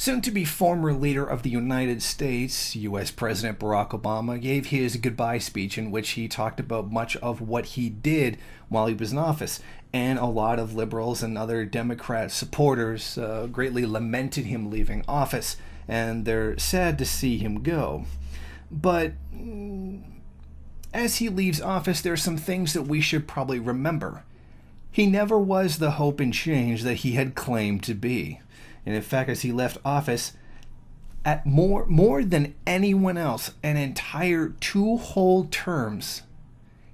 Soon-to-be former leader of the United States, U.S. President Barack Obama, gave his goodbye speech in which he talked about much of what he did while he was in office, and a lot of liberals and other Democrat supporters greatly lamented him leaving office, and they're sad to see him go. But as he leaves office, there are some things that we should probably remember. He never was the hope and change that he had claimed to be. And in fact, as he left office, at more than anyone else, an entire 2 whole terms,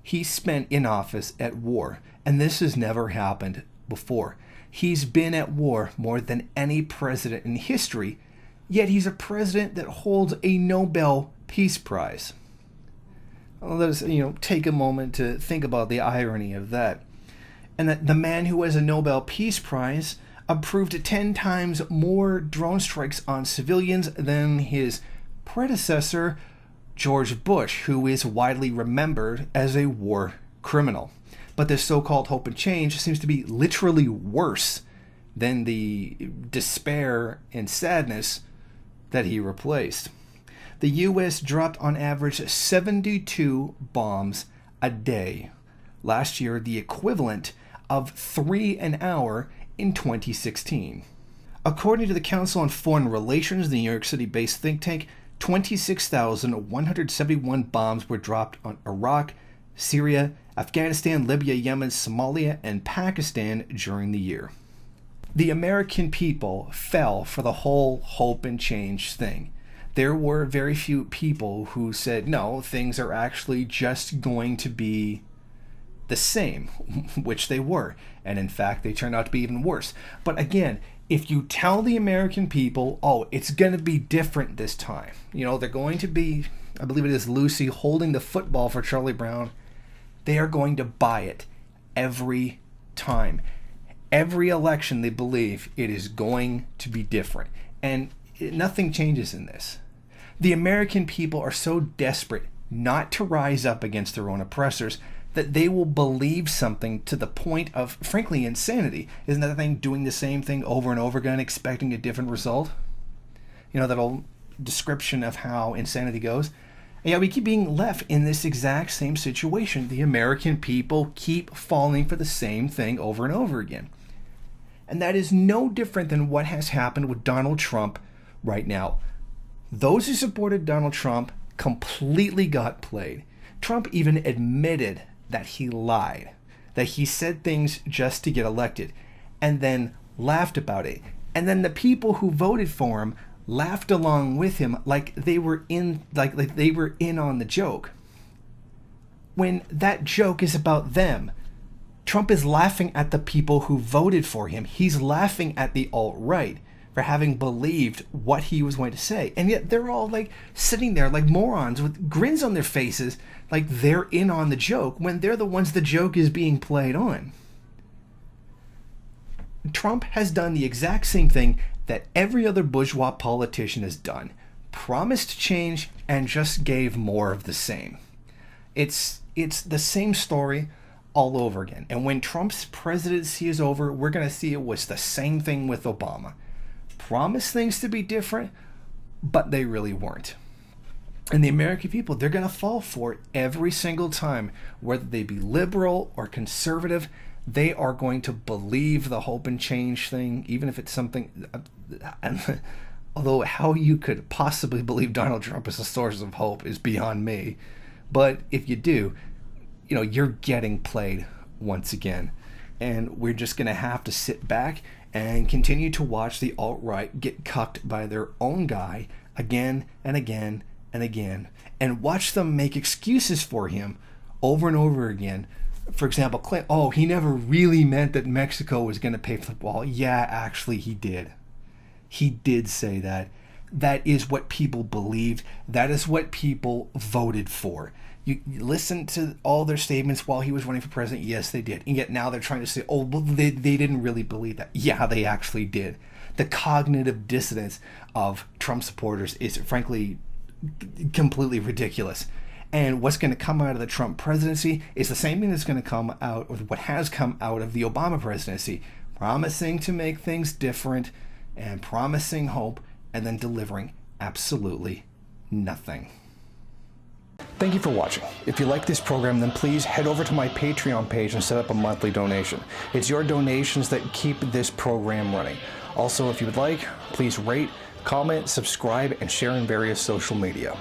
he spent in office at war. And this has never happened before. He's been at war more than any president in history, yet he's a president that holds a Nobel Peace Prize. Let us, take a moment to think about the irony of that. And that the man who has a Nobel Peace Prize approved 10 times more drone strikes on civilians than his predecessor, George Bush, who is widely remembered as a war criminal. But this so-called hope and change seems to be literally worse than the despair and sadness that he replaced. The U.S. dropped on average 72 bombs a day. Last year, the equivalent of 3 an hour in 2016. According to the Council on Foreign Relations, the New York City-based think tank, 26,171 bombs were dropped on Iraq, Syria, Afghanistan, Libya, Yemen, Somalia, and Pakistan during the year. The American people fell for the whole hope and change thing. There were very few people who said, no, things are actually just going to be the same, which they were. And in fact, they turned out to be even worse. But again, if you tell the American people, oh, it's going to be different this time, they're going to be, I believe it is Lucy holding the football for Charlie Brown, they are going to buy it every time. Every election, they believe it is going to be different. And nothing changes in this. The American people are so desperate not to rise up against their own oppressors that they will believe something to the point of, frankly, insanity. Isn't that the thing, doing the same thing over and over again, expecting a different result? That old description of how insanity goes. And yet we keep being left in this exact same situation. The American people keep falling for the same thing over and over again. And that is no different than what has happened with Donald Trump right now. Those who supported Donald Trump completely got played. Trump even admitted that he lied, that he said things just to get elected, and then laughed about it. And then the people who voted for him laughed along with him like they were in on the joke. When that joke is about them, Trump is laughing at the people who voted for him. He's laughing at the alt-right for having believed what he was going to say. And yet they're all sitting there like morons with grins on their faces, like they're in on the joke when they're the ones the joke is being played on. Trump has done the exact same thing that every other bourgeois politician has done. Promised change and just gave more of the same. It's the same story all over again. And when Trump's presidency is over, we're going to see it was the same thing with Obama. Promised things to be different, but they really weren't. And the American people, they're going to fall for it every single time, whether they be liberal or conservative. They are going to believe the hope and change thing, even if it's something. Although how you could possibly believe Donald Trump is a source of hope is beyond me. But if you do, you're getting played once again. And we're just going to have to sit back and continue to watch the alt-right get cucked by their own guy again and again and again, and watch them make excuses for him over and over again. For example, claim, oh, he never really meant that Mexico was going to pay for the wall. Yeah, actually he did. He did say that. That is what people believed. That is what people voted for. You listen to all their statements while he was running for president. Yes, they did. And yet now they're trying to say, oh, well, they didn't really believe that. Yeah, they actually did. The cognitive dissonance of Trump supporters is, frankly, completely ridiculous. And what's going to come out of the Trump presidency is the same thing that's going to come out, or what has come out of the Obama presidency. Promising to make things different and promising hope and then delivering absolutely nothing. Thank you for watching. If you like this program, then please head over to my Patreon page and set up a monthly donation. It's your donations that keep this program running. Also, if you would like, please rate, comment, subscribe, and share in various social media.